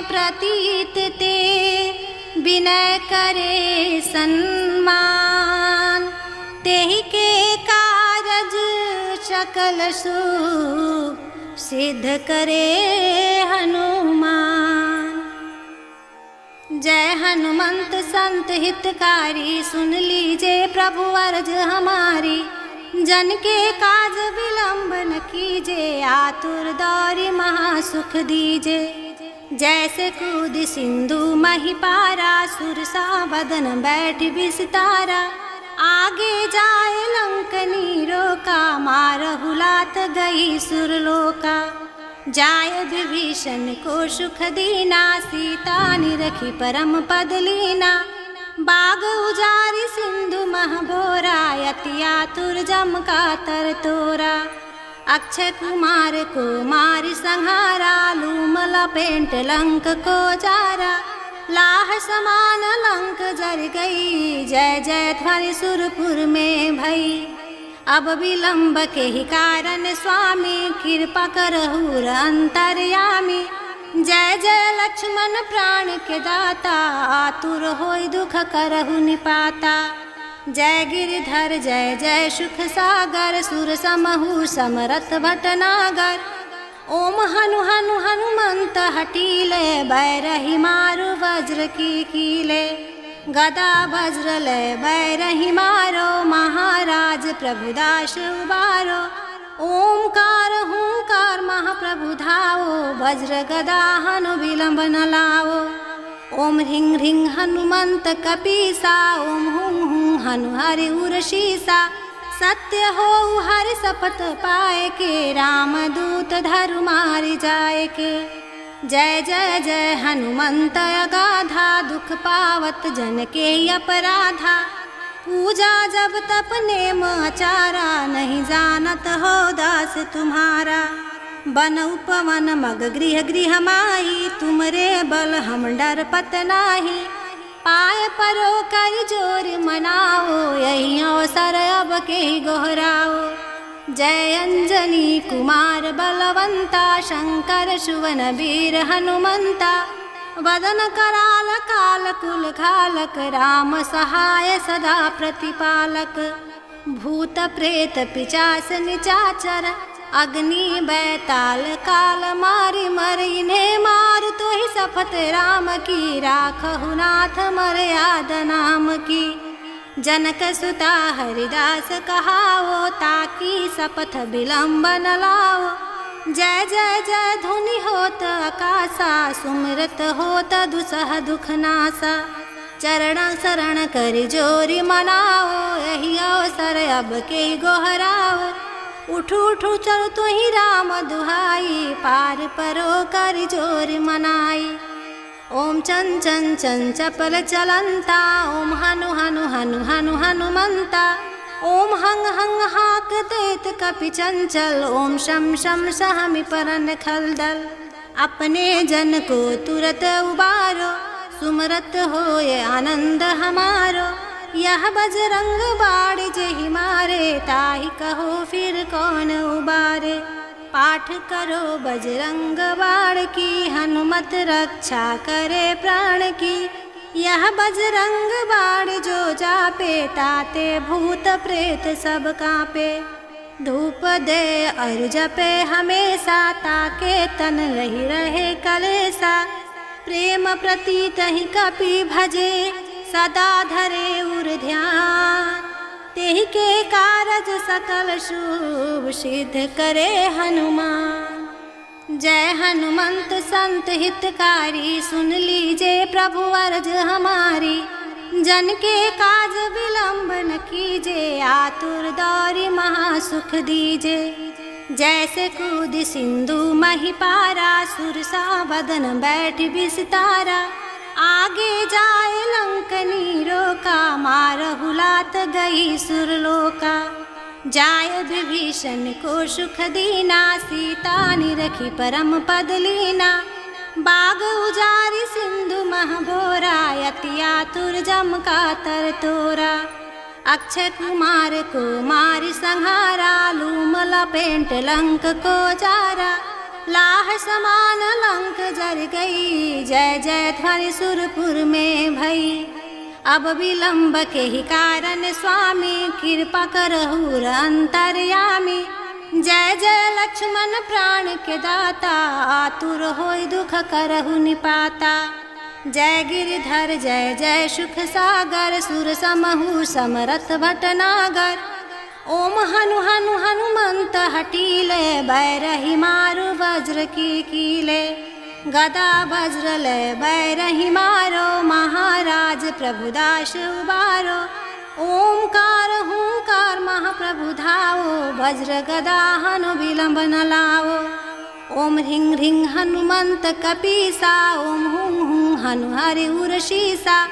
प्रतीत ते विनय करे सम्मान। तेहि के कारज सकल शुभ सिद्ध करे हनुमान। जय हनुमंत संत हितकारी, सुन लीजिए प्रभु अर्ज हमारी। जन के काज विलंब न कीजे, आतुर दौरी महासुख दीजे। जैसे कूद सिंधु महिपारा, सुरसा बदन बैठ विस्तारा। आगे जाए लंकनी रोका, मारहु लात गई सुरलोका। जाय विभीषण को सुख दीना, सीता निरखी परम पद लीना। बाग उजारी सिंधु महबोरा, यति आतुर जम का तर तोरा। अक्षय कुमार को मारि संहारा, लूम लपेट लंक को जारा। लाह समान लंक जर गई, जय जय ध्वनि सुरपुर में भई। अब विलंब के ही कारण स्वामी, कृपा करहु अंतर्यामी। जय जय लक्ष्मण प्राण के दाता, आतुर होई दुख करहु निपाता। जय गिरिधर जय जय सुख सागर, सुर समहु समरथ भटनागर। ओम हनु हनु हनुमंत हटीले, बैरहि मारु वज्र की कीले। गदा वज्र लय बैरहि मारो, महाराज प्रभुदास उबारो। ओंकार हुंकार महाप्रभु धाओ, वज्र गदा हनु विलंब न लाओ। ओम ह्रीं ह्रीं हनुमंत कपीसा, ओम हुं हुं हनु हरि उरशीसा। सत्य हो हरि शपथ पाए के, रामदूत धरु मारि जाए के। जय जय जय हनुमंत अगाधा, दुख पावत जन के अपराधा। पूजा जब तप नेम आचारा, नहीं जानत हो दास तुम्हारा। बन उपवन मग गृह गृह माही, तुमरे बल हम डर पत नाही। पाय परो कर जोर मनाओ, यही अवसर अब के गोहराओ। जय अंजनी कुमार बलवंता, शंकर सुवन वीर हनुमंता। वदन कराल काल कुल घालक, राम सहाय सदा प्रतिपालक। भूत प्रेत पिचास निचाचर, अग्नि बैताल काल मारि मर। इन्हें मार तो ही शपथ राम की, राखहु नाथ मर्याद नाम की। जनक सुता हरिदास कहाओ, ताकि शपथ विलंब न लाओ। जय जय जय धुनि होत आकाशा, सुमिरत होत दुसह दुख नासा। चरण शरण कर जोरी मनाओ, यही अवसर अब के गोहराओ। उठू उठू चल तुहि राम दुहाई, पार परो कर जोर मनाई। ओम चन चन चन चपल चलंता, ओम हनु हनु हनु हनु हनुमंता। ओम हंग हंग हाक देत कपि चंचल, ओम शम शम सहमि परन खलदल। अपने जन को तुरत उबारो, सुमरत होए आनंद हमारो। यह बजरंग बाण जेहि मारे, ताहि कहो फिर कौन उबारे। पाठ करो बजरंग बाण की, हनुमत रक्षा करे प्राण की। यह बजरंग बाण जो जापे, ताते भूत प्रेत सब कांपे। धूप दे और जपे हमेशा, ताके तन रही रहे कलेसा। प्रेम प्रतीत ही कपि भजे, सदा धरे उर ध्यान। तेहि के कारज सकल शुभ सिद्ध करे हनुमान। जय हनुमंत संत हितकारी, सुन लीजिए प्रभु अर्ज हमारी। जन के काज विलंब न कीजे, आतुर दौरी महासुख दीजे। जैसे कूद सिंधु महिपारा, सुरसा बदन बैठ विस्तारा। आगे जाए लंकनी रोका, मारहु लात गई सुरलोका। जाय विभीषण को सुख दीना, सीता निरखी परम पद लीना। बाग उजारी सिंधु महबोरा, यति आतुर जम का तर तोरा। अक्षय कुमार को मारि संहारा, लूम लपेट लंक को जारा। लाह समान लंक जर गई, जय जय ध्वनि सुरपुर में भई। अब विलंब के ही कारण स्वामी, कृपा करहु अंतर्यामी। जय जय लक्ष्मण प्राण के दाता, आतुर होय दुख करहु निपाता। जय गिरिधर जय जय सुख सागर, सुर समहु समरथ भटनागर। ओम हनु हनु हनुमंत हटीले, बैरही मारु वज्र की कीले। गदा वज्र ले बैरही मारो, महाराज प्रभुदास उबारो। ओमकार हुंकार महाप्रभु धाओ, वज्र गदा हनु विलंब न लाओ। ओम ह्रीं ह्रीं हनुमंत कपीसा, ओम हुं हुं हनु हरि उर्षीसा।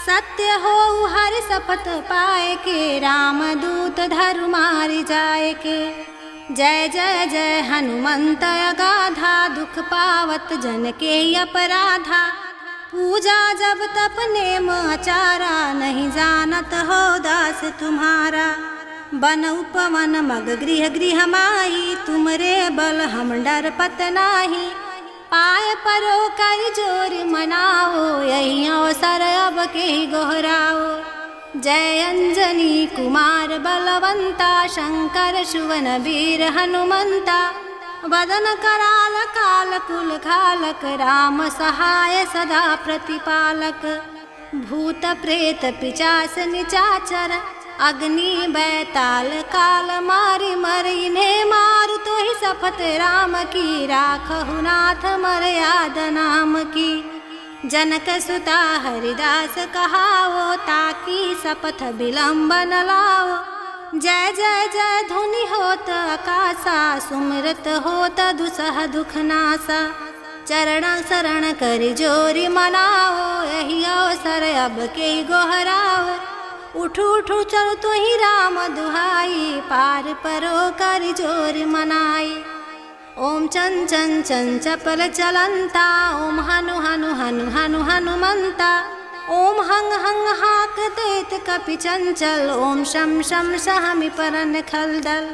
सत्य हो हरि शपथ पाए के, रामदूत धरु मारि जाए के। जय जय जय हनुमंत अगाधा, दुख पावत जन के अपराधा। पूजा जब तप नेम आचारा, नहीं जानत हो दास तुम्हारा। बन उपवन मग गृह गृह माही, तुमरे बल हम डर पत नाही। पाय परो कर जोर मनाओ, यही अवसर अब के गोहराओ। जय अंजनी कुमार बलवंता, शंकर सुवन वीर हनुमंता। वदन कराल काल कुल घालक, राम सहाय सदा प्रतिपालक। भूत प्रेत पिचास निचाचर, अग्नि बैताल काल मारि मर। इन्हें मारु तो ही शपथ राम की, राखहु नाथ मर्याद नाम की। जनक सुता हरिदास कहाओ, ताकि शपथ विलंब न लाओ। जय जय जय धुनि होत आकाशा, सुमरत होत दुसह दुख नासा। चरण शरण कर जोरी मनाओ, यही अवसर अब के गोहराओ। उठू उठू चलो तो ही राम दुहाई, पार परो कर जोर मनाई। ओम चन चन चन चपल चलंता, ओम हनु हनु हनु हनु हनुमंता। ओम हंग हंग हाक देत कपि चंचल, ओम शम शम सहमि परन खलदल।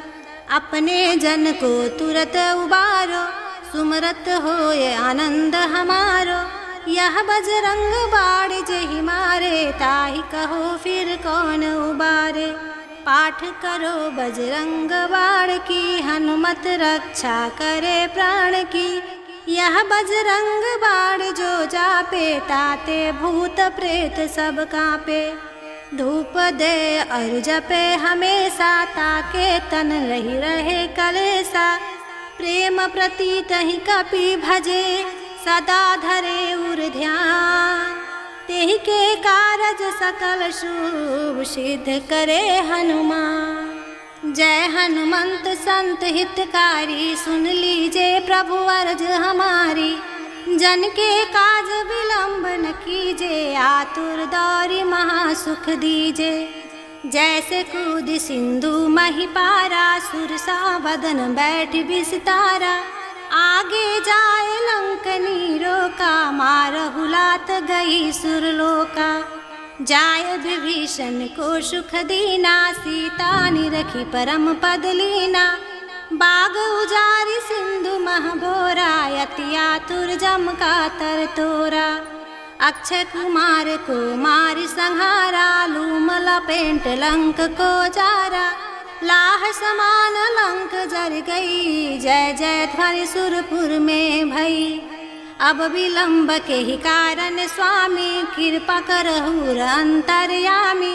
अपने जन को तुरत उबारो, सुमरत होए आनंद हमारो। यह बजरंग बाण जेहि मारे, ताहि कहो फिर कौन उबारे। पाठ करो बजरंग बाण की, हनुमत रक्षा करे प्राण की। यह बजरंग बाण जो जापे, ताते भूत प्रेत सब कांपे। धूप दे और जपे हमेशा, ताके तन रही रहे कलेसा। प्रेम प्रतीत ही कपि भजे, सदा धरे उर ध्यान। तेहि के कारज सकल शुभ, सिद्ध करे हनुमान। जय हनुमंत संत हितकारी, सुन लीजिए प्रभु अर्ज हमारी। जन के काज विलंब न कीजे, आतुर दौरी महासुख दीजे। जैसे कूद सिंधु मही पारा, सुरसा वदन बैठ विस्तारा। आगे जाए लंकनी रोका, मारहु लात गई सुरलोका। जाय विभीषण को सुख दीना, सीता निरखी परम पद लीना। बाग उजारि सिंधु मह बोरा, यति आतुर जम का तर तोरा। अक्षय कुमार को मारि संहारा, लूम लपेट लंक को जारा। लाह समान लंक जर गई, जय जय ध्वनि सुरपुर में भई। अब विलंब के ही कारण स्वामी, कृपा करहु अंतर्यामी।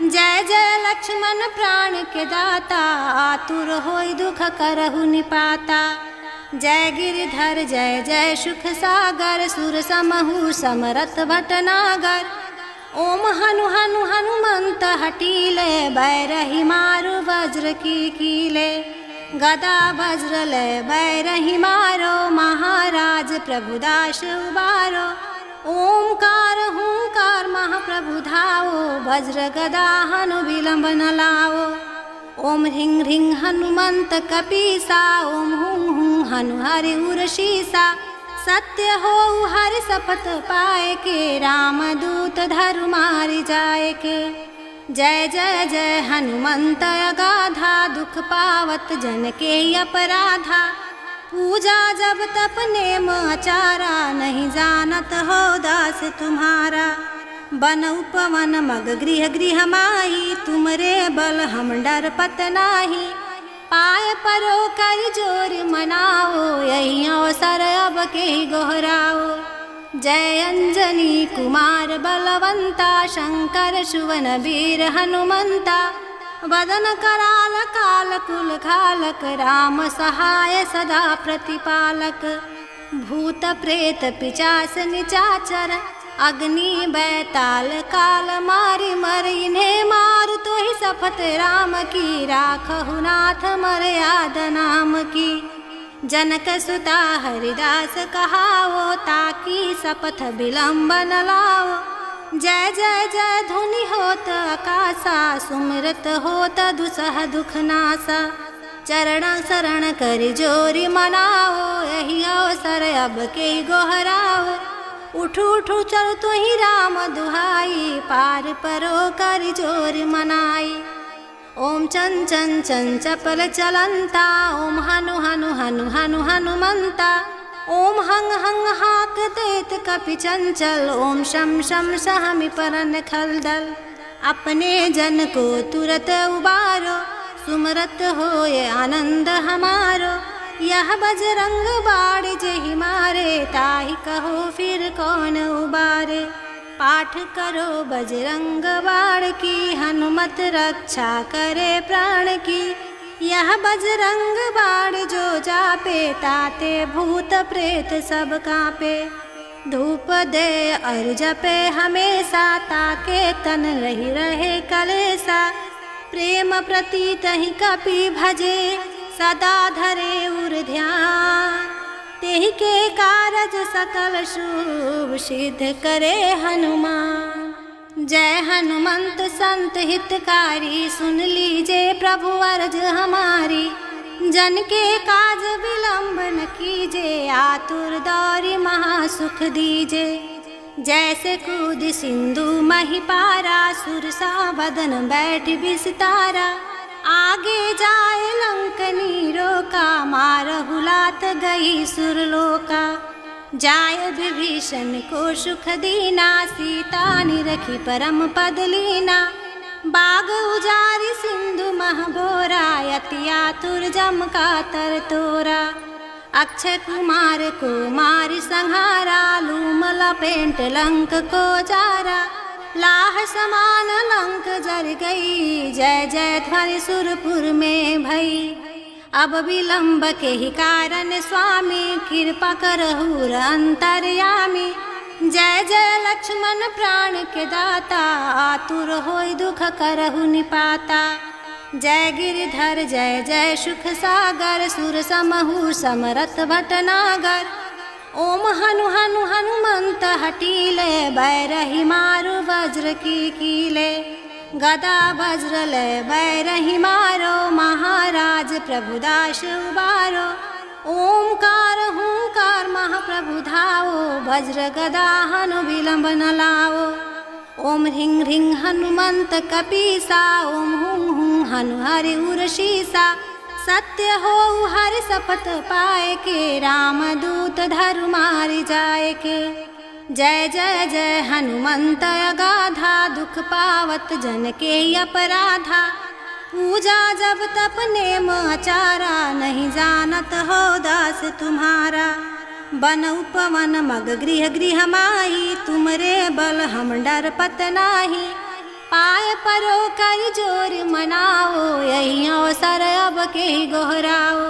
जय जय लक्ष्मण प्राण के दाता, आतुर होय दुख करहु निपाता। जय गिरिधर जय जय सुख सागर, सुर समहु समरथ भटनागर। ओम हनु हनु हनुमंत हटीले, बैरही मारु वज्र की कीले। गदा वज्र ले बैरही मारो, महाराज प्रभुदास उबारो। ओमकार हुंकार महाप्रभु धाओ, वज्र गदा हनु विलंब न लाओ। ओम ह्रीं ह्रीं हनुमंत कपीसा, ओम हुं हुं हनु हरि उर्षीसा। सत्य हो हरि शपथ पाए के, रामदूत धरु मारि जाए के। जय जय जय हनुमंत अगाधा, दुख पावत जन के अपराधा। पूजा जब तप नेम आचारा, नहीं जानत हो दास तुम्हारा। बन उपवन मग गृह गृह माही, तुमरे बल हम डर पत नाही। पाय परो कर जोर मनाओ, यही अवसर अब के गोहराओ। जय अंजनी कुमार बलवंता, शंकर सुवन वीर हनुमंता। वदन कराल काल कुल खालक, राम सहाय सदा प्रतिपालक। भूत प्रेत पिचास निचाचर, अग्नि बैताल काल मारि मर। इन्हें मारु तो ही शपथ राम की, राखहु नाथ मर्याद नाम की। जनक सुता हरिदास कहावो, ताकि शपथ विलंब न लाओ। जय जय जय धुनि होत आकाशा, सुमिरत होत दुसह दुख नासा। चरण शरण कर जोरी मनाओ, यही अवसर अब के गोहराओ। उठू उठू चल तो ही राम दुहाई, पार परो कर जोर मनाई। ओम चन चन चन चपल चलंता, ओम हनु हनु हनु हनु हनुमंता। ओम हंग हंग हाक देत कपि चंचल, ओम शम शम सहमि परन खलदल। अपने जन को तुरत उबारो, सुमरत होए आनंद हमारो। यह बजरंग बाण जेहि मारे, ताहि कहो फिर कौन उबारे। पाठ करो बजरंग बाण की, हनुमत रक्षा करे प्राण की। यह बजरंग बाण जो जापे, ताते भूत प्रेत सब कांपे। धूप दे और जपे हमेशा, ताके तन रही रहे कलेसा। प्रेम प्रतीत ही कपि भजे, सदा धरे उर ध्यान। तेहि के कारज सकल शुभ, सिद्ध करे हनुमान। जय हनुमंत संत हितकारी, सुन लीजिए प्रभु अर्ज हमारी। जन के काज विलंब न कीजे, आतुर दौरी महासुख दीजे। जैसे कूद सिंधु मही पारा, सुरसा बदन बैठ विस्तारा। आगे जाए लंकनी रोका, मारहु लात गई सुरलोका। जाय विभीषण को सुख दीना, सीता निरखी परम पद लीना। बाग उजारी सिंधु महबोरा, यति आतुर जम का तर तोरा। अक्षय कुमार को मारि संहारा, लूम लपेट लंक को जारा। लाह समान लंक जर गई, जय जय ध्वनि सुरपुर में भई। अब विलंब के ही कारण स्वामी, कृपा करहु अंतर्यामी। जय जय लक्ष्मण प्राण के दाता, आतुर होई दुख करहु निपाता। जय गिरिधर जय जय सुख सागर, सुर समहु समरथ भटनागर। ओम हनु हनु हनुमंत हटीले, बैरहि मारु वज्र की कीले। गदा वज्र लय बैरहि मारो, महाराज प्रभुदास उबारो। ओमकार हुंकार महाप्रभु धाओ, वज्र गदा हनु विलंब न लाओ। ओम ह्रीं ह्रीं हनुमंत कपीसा, ओम हुं हुं हनु हरि उरशीसा। सत्य हो हरि शपथ पाए के, राम दूत धरु मारि जाए के। जय जय जय हनुमंत अगाधा, दुख पावत जन के अपराधा। पूजा जब तप नेम आचारा, नहीं जानत हो दास तुम्हारा। बन उपवन मग गृह गृह माही, तुमरे बल हम डर पत नाही। पाय परो कर जोर मनाओ, यही अवसर अब के गोहराओ।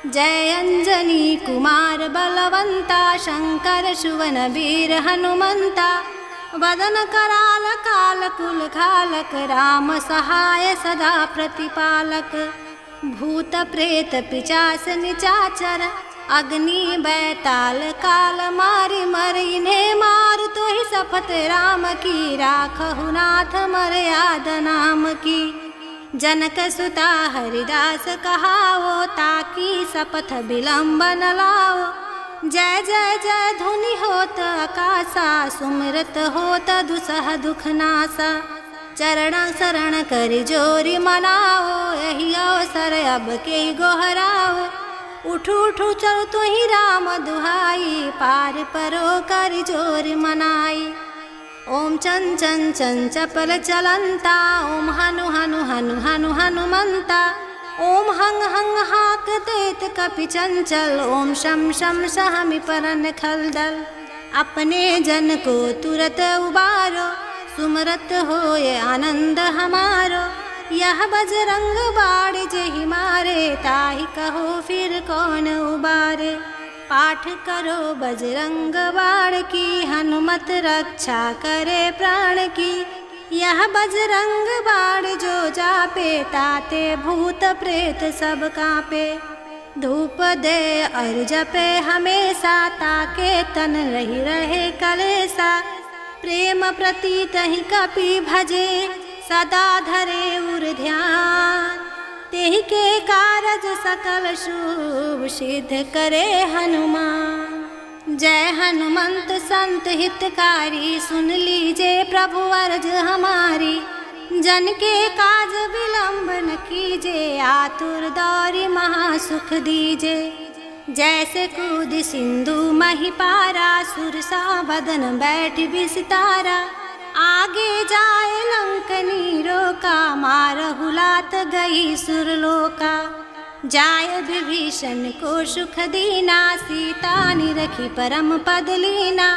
जय अंजनी कुमार बलवंता, शंकर सुवन वीर हनुमंता। वदन कराल काल कुल खालक, राम सहाय सदा प्रतिपालक। भूत प्रेत पिचास निचाचर, अग्नि बैताल काल मारि मर। इन्हें मारु तो ही शपथ राम की, राखहु नाथ मर्याद नाम की। जनक सुता हरिदास कहावो, ताकि शपथ विलंब न लाओ। जय जय जय धुनि होत आकाशा, सुमिरत होत दुसह दुख नासा। चरण शरण कर जोरी मनाओ, यही अवसर अब के गोहराओ। उठ उठ चल तो ही राम दुहाई, पार परो कर जोर मनाई। ओम चन चन चन चपल चलंता, ओम हनु हनु हनु हनु हनुमंता। ओम हंग हंग हाक देत कपि चंचल, ओम शम शम सहमि परन खलदल। अपने जन को तुरत उबारो, सुमरत होए आनंद हमारो। यह बजरंग बाण जेहि मारे, ताहि कहो फिर कौन उबारे। पाठ करो बजरंग बाण की, हनुमत रक्षा करे प्राण की। यह बजरंग बाण जो जापे, ताते भूत प्रेत सब कांपे। धूप दे और जपे हमेशा, ताके तन रही रहे कलेसा। प्रेम प्रतीत ही कपि भजे, सदा धरे उर ध्यान। तेहि के कारज सकल शुभ, सिद्ध करे हनुमान। जय हनुमंत संत हितकारी, सुन लीजिए प्रभु अर्ज हमारी। जन के काज विलंब न कीजे, आतुर दौरी महासुख दीजे। जैसे कूद सिंधु मही पारा, सुरसा बदन बैठ विस्तारा। आगे जाए लंकनी रोका, मारहु लात गई सुरलोका। जाय विभीषण को सुख दीना, सीता निरखी परम पद लीना।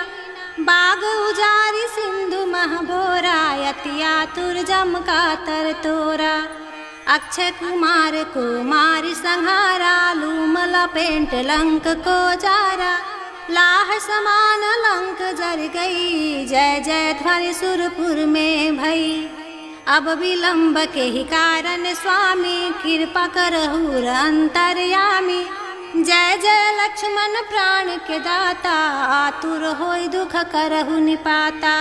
बाग उजारी सिंधु महबोरा, यति आतुर जम का तर तोरा। अक्षय कुमार को मारि संहारा, लूम लपेट लंक को जारा। लाह समान लंक जर गई, जय जय ध्वनि सुरपुर में भई। अब विलंब के ही कारण स्वामी, कृपा करहु अंतर्यामी। जय जय लक्ष्मण प्राण के दाता, आतुर होय दुख करहु निपाता।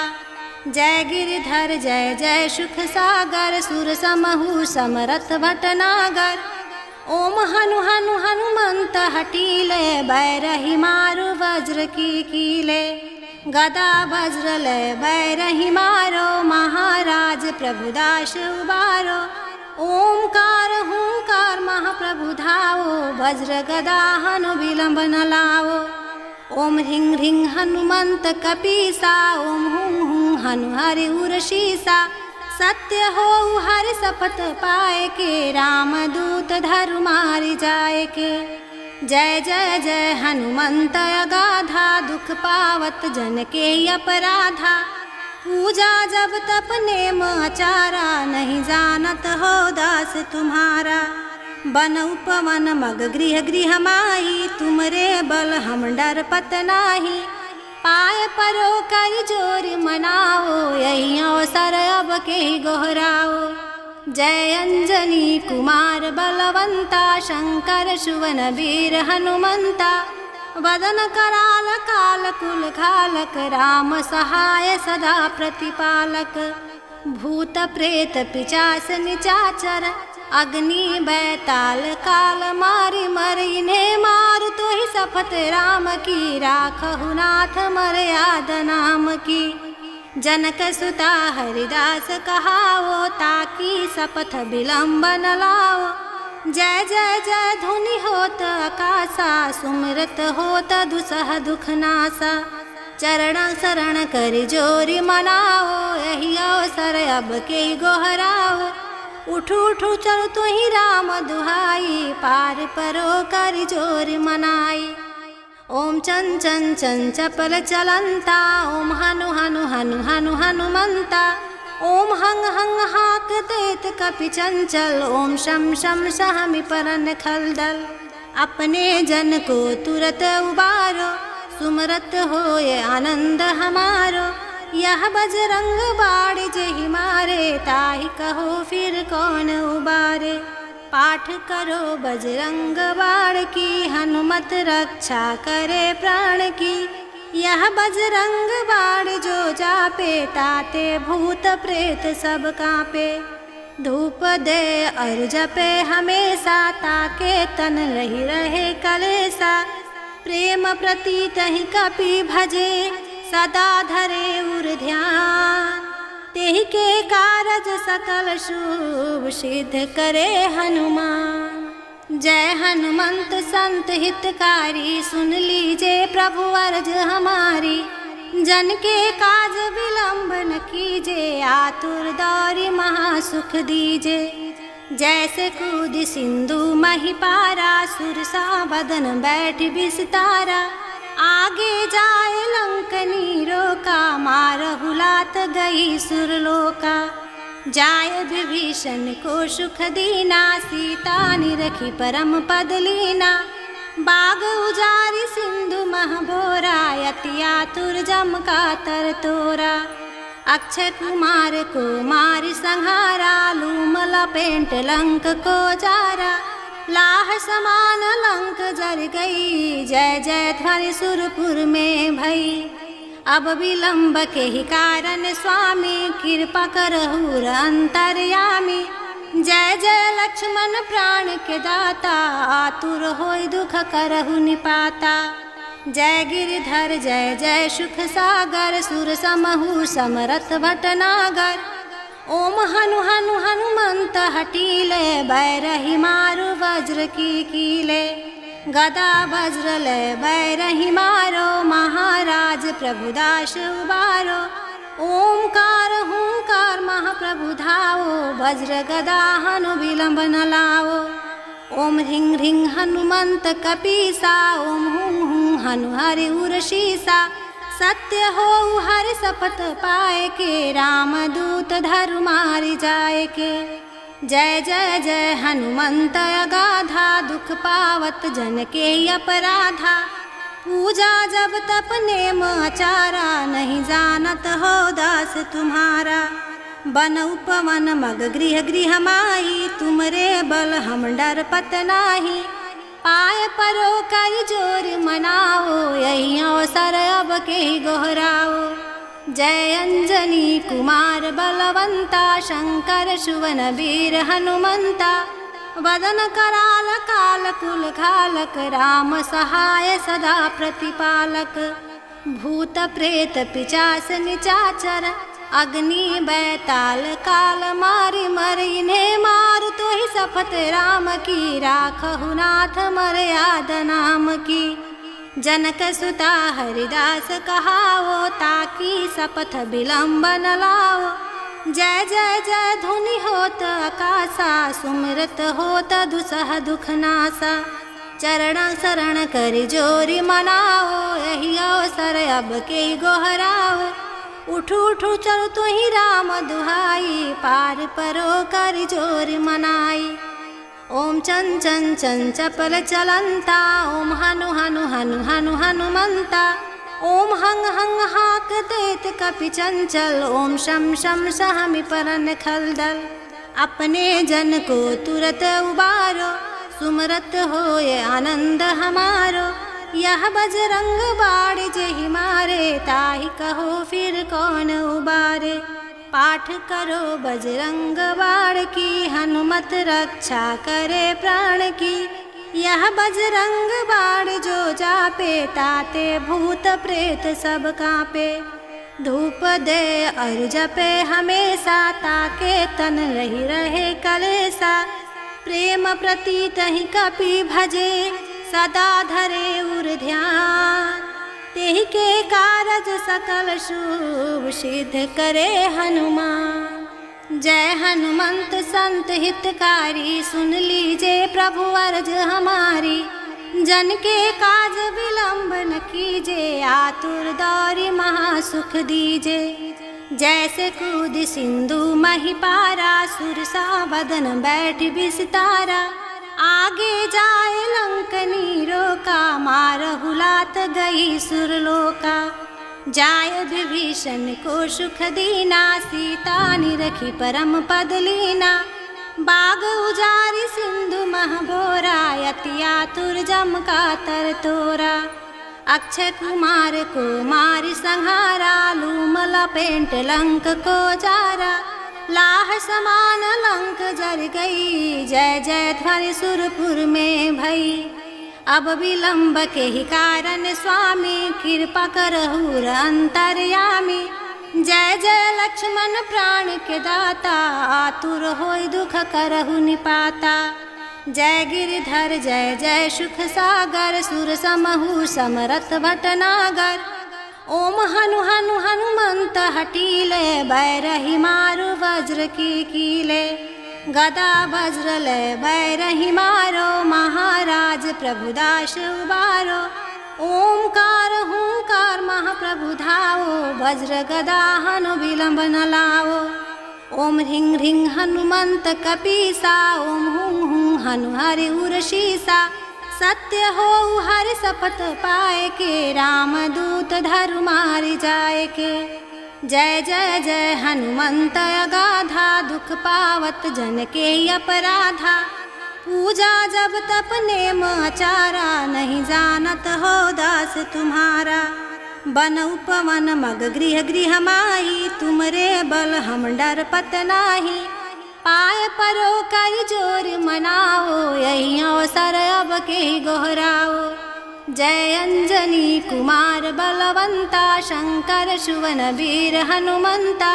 जय गिरिधर जय जय सुख सागर, सुर समहु समरथ भटनागर। ओम हनु हनु हनुमंत हटीले, बैरहि मारु वज्र की कीले। गदा वज्र लय बैरहि मारो, महाराज प्रभुदास उबारो। ओमकार हुंकार महाप्रभु धावो, वज्र गदा हनु विलंब न लावो। ओम ह्रीं ह्रीं हनुमंत कपीसा, ओम हुं हुं हनु हरि उरशीसा। सत्य हो हरि शपथ पाए के, राम दूत धरु मारि जाए के। जय जय जय हनुमंत अगाधा, दुख पावत जन के अपराधा। पूजा जब तप नेम आचारा, नहीं जानत हो दास तुम्हारा। बन उपवन मग गृह गृह माही, तुमरे बल हम डरपत नाही। पाय परो कर जोर मनाओ, यही अवसर अब के गोहराओ। जय अंजनी कुमार बलवंता, शंकर सुवन वीर हनुमंता। वदन कराल काल कुल घालक, राम सहाय सदा प्रतिपालक। भूत प्रेत पिचास निचाचर, अग्नि बैताल काल मारि मर। इन्हें मार तो ही शपथ राम की, राखहु नाथ मर्याद नाम की। जनक सुता हरिदास कहावो, ताकि शपथ विलंब न लाओ। जय जय जय धुनि होत आकाशा, सुमिरत होत दुसह दुख नासा। चरण शरण कर जोरी मनाओ, यही अवसर अब के गोहराओ। उठ उठ चल तो ही राम दुहाई, पार परो कर जोर मनाई। ओम चन चन चन चपल चलंता, ओम हनु हनु हनु हनु हनुमंता। ओम हंग हंग हाक देत कपि चंचल, ओम शम शम सहमि परन खलदल। अपने जन को तुरत उबारो, सुमरत होए आनंद हमारो। यह बजरंग बाण जेहि मारे, ताहि कहो फिर कौन उबारे। पाठ करो बजरंग बाण की, हनुमत रक्षा करे प्राण की। यह बजरंग बाण जो जापे, ताते भूत प्रेत सब कांपे। धूप दे और जपे हमेशा, ताके तन रही रहे कलेसा। प्रेम प्रतीत ही कपि भजे, सदा धरे उर ध्यान। तेहि के कारज सकल शुभ, सिद्ध करे हनुमान। जय हनुमंत संत हितकारी, सुन लीजे प्रभु अर्ज हमारी। जन के काज विलंब न कीजे, आतुर दौरी महासुख दीजे। जैसे कूद सिंधु मही पारा, सुरसा बदन बैठ बिस्तारा। आगे जाए लंकनी रोका, मारहु लात गई सुरलोका। जाय विभीषण को सुख दीना, सीता निरखी परम पद लीना। बाग उजारी सिंधु मह बोरा, यति आतुर जम का तर तोरा। अक्षय कुमार को मारि संहारा, लूम लपेट लंक को जारा। लाह समान लंक जर गई, जय जय ध्वनि सुरपुर में भई। अब विलंब के ही कारण स्वामी, कृपा करहु अंतर्यामी। जय जय लक्ष्मण प्राण के दाता, आतुर होय दुख करहु निपाता। जय गिरिधर जय जय सुख सागर, सुर समहु समरथ भटनागर। ओम हनु हनु हनुमंत हटीले, बैरही मारु वज्र की कीले। गदा वज्र ले बैरही मारो, महाराज प्रभुदास उबारो। ओमकार हुंकार महाप्रभु धाओ, वज्र गदा हनु विलंब न लाओ। ओम ह्रीं ह्रीं हनुमंत कपीसा, ओम हुं हुं हनु हरि उरशीसा। सत्य हो हरि शपथ पाए के, रामदूत धरु मारि जाए के। जय जय जय हनुमंत अगाधा, दुख पावत जन के अपराधा। पूजा जब तप नेम आचारा, नहीं जानत हो दास तुम्हारा। बन उपवन मग गृह गृह माही, तुमरे बल हम डरपत नाही। पाय परो कर जोर मनाओ, यही अवसर अब के गोहराओ। जय अंजनी कुमार बलवंता, शंकर सुवन वीर हनुमंता। वदन कराल काल कुल घालक, राम सहाय सदा प्रतिपालक। भूत प्रेत पिचास निचाचर, अग्नि बैताल काल मारि मर। इन्हें मार तो ही शपथ राम की, राखहु नाथ मर्याद नाम की। जनक सुता हरिदास कहाओ, ताकि शपथ विलंब न लाओ। जय जय जय धुनि होत आकाशा, सुमिरत होत दुसह दुख नासा। चरण शरण कर जोरी मनाओ, यही अवसर अब के गोहराओ। उठू उठू चलो तो ही राम दुहाई, पार परो कर जोर मनाई। ओम चन चन चन चपल चलंता, ओम हनु हनु हनु हनु हनुमंता। ओम हंग हंग हाक देत कपि चंचल, ओम शम शम सहमि परन खलदल। अपने जन को तुरत उबारो, सुमरत होए आनंद हमारो। यह बजरंग बाण जेहि मारे, ताहि कहो फिर कौन उबारे। पाठ करो बजरंग बाण की, हनुमत रक्षा करे प्राण की। यह बजरंग बाण जो जापे, ताते भूत प्रेत सब कांपे। धूप दे और जपे हमेशा, ताके तन रही रहे कलेसा। प्रेम प्रतीत ही कपि भजे, सदा धरे उर ध्यान। तेहि के कारज सकल शुभ, सिद्ध करे हनुमान। जय हनुमंत संत हितकारी, सुन लीजे प्रभु अर्ज हमारी। जन के काज विलंब न कीजे, आतुर दौरी महासुख दीजे। जैसे कूद सिंधु मही पारा, सुरसा बदन बैठ बिस्तारा। आगे जाए लंकनी रोका, मारहु लात गई सुरलोका। जाय विभीषण को सुख दीना, सीता निरखी परम पद लीना। बाग उजारी सिंधु मह बोरा, यति आतुर जम का तर तोरा। अक्षय कुमार को मारि संहारा, लूम लपेट लंक को जारा। लाह समान लंक जर गई, जय जय ध्वनि सुरपुर में भई। अब विलंब के ही कारण स्वामी, कृपा करहु अंतर्यामी। जय जय लक्ष्मण प्राण के दाता, आतुर होय दुख करहु निपाता। जय गिरधर जय जय सुख सागर, सुर समहु समरथ भटनागर। ओम हनु हनु हनुमंत हटीले, बैरही मारो वज्र की कीले। गदा वज्र लय बैरही मारो, महाराज प्रभुदास उबारो। ओमकार हुंकार महाप्रभु धावो, वज्र गदा हनु विलंब न लावो। ओम ह्रीं ह्रीं हनुमंत कपीसा, ओम हुं हुं हनु हरि उर्षीसा। सत्य हो हरि शपथ पाए के, राम दूत धरु मारि जाए के। जय जय जय हनुमंत अगाधा, दुख पावत जन के अपराधा। पूजा जब तप नेम आचारा, नहीं जानत हो दास तुम्हारा। बन उपवन मग गृह गृह माही, तुमरे बल हम डरपत नाही। पाय परो कर जोर मनाओ, यही अवसर अब के गोहराओ। जय अंजनी कुमार बलवंता, शंकर सुवन वीर हनुमंता।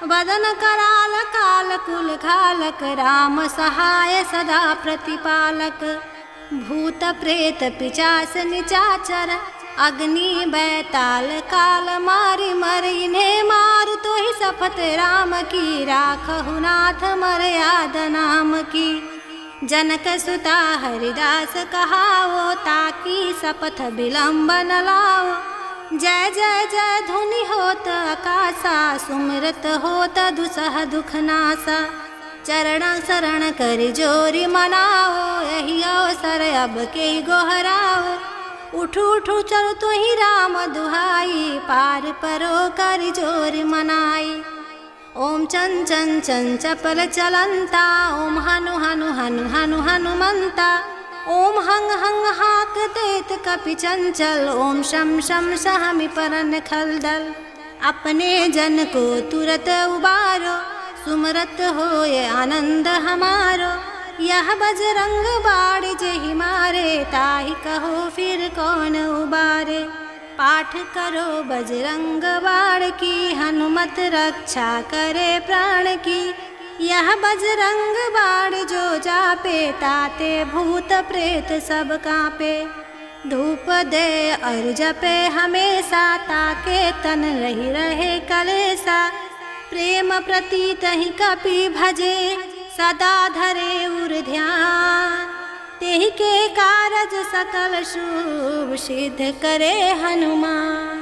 वदन कराल काल कुल घालक, राम सहाय सदा प्रतिपालक। भूत प्रेत पिशाच निचाचर, अग्नि बैताल काल मारि मरि। ने मार तो ही शपथ राम की, राखहु नाथ मर्याद नाम की। जनक सुता हरिदास कहावो, ताकि शपथ विलंब न लाओ। जय जय जय धुनि होत आकाशा, सुमिरत होत दुसह दुख नासा। चरण शरण कर जोरी मनाओ, यही अवसर अब के गोहराओ। उठू उठू चलो तो ही राम दुहाई, पार परो कर जोर मनाई। ओम चन चन चन चपल चलंता, ओम हनु हनु हनु हनु हनुमंता। ओम हंग हंग हाक देत कपि चंचल, ओम शम शम सहमि परन खलदल। अपने जन को तुरत उबारो, सुमरत होए आनंद हमारो। यह बजरंग बाण जेहि मारे, ताहि कहो फिर कौन उबारे। पाठ करो बजरंग बाण की, हनुमत रक्षा करे प्राण की। यह बजरंग बाण जो जापे, ताते भूत प्रेत सब कांपे। धूप दे और जपे हमेशा, ताके तन रही रहे कलेसा। प्रेम प्रतीत ही कपि भजे, सदा धरे उर ध्यान। तेहि के कारज सकल शुभ सिद्ध करे हनुमान।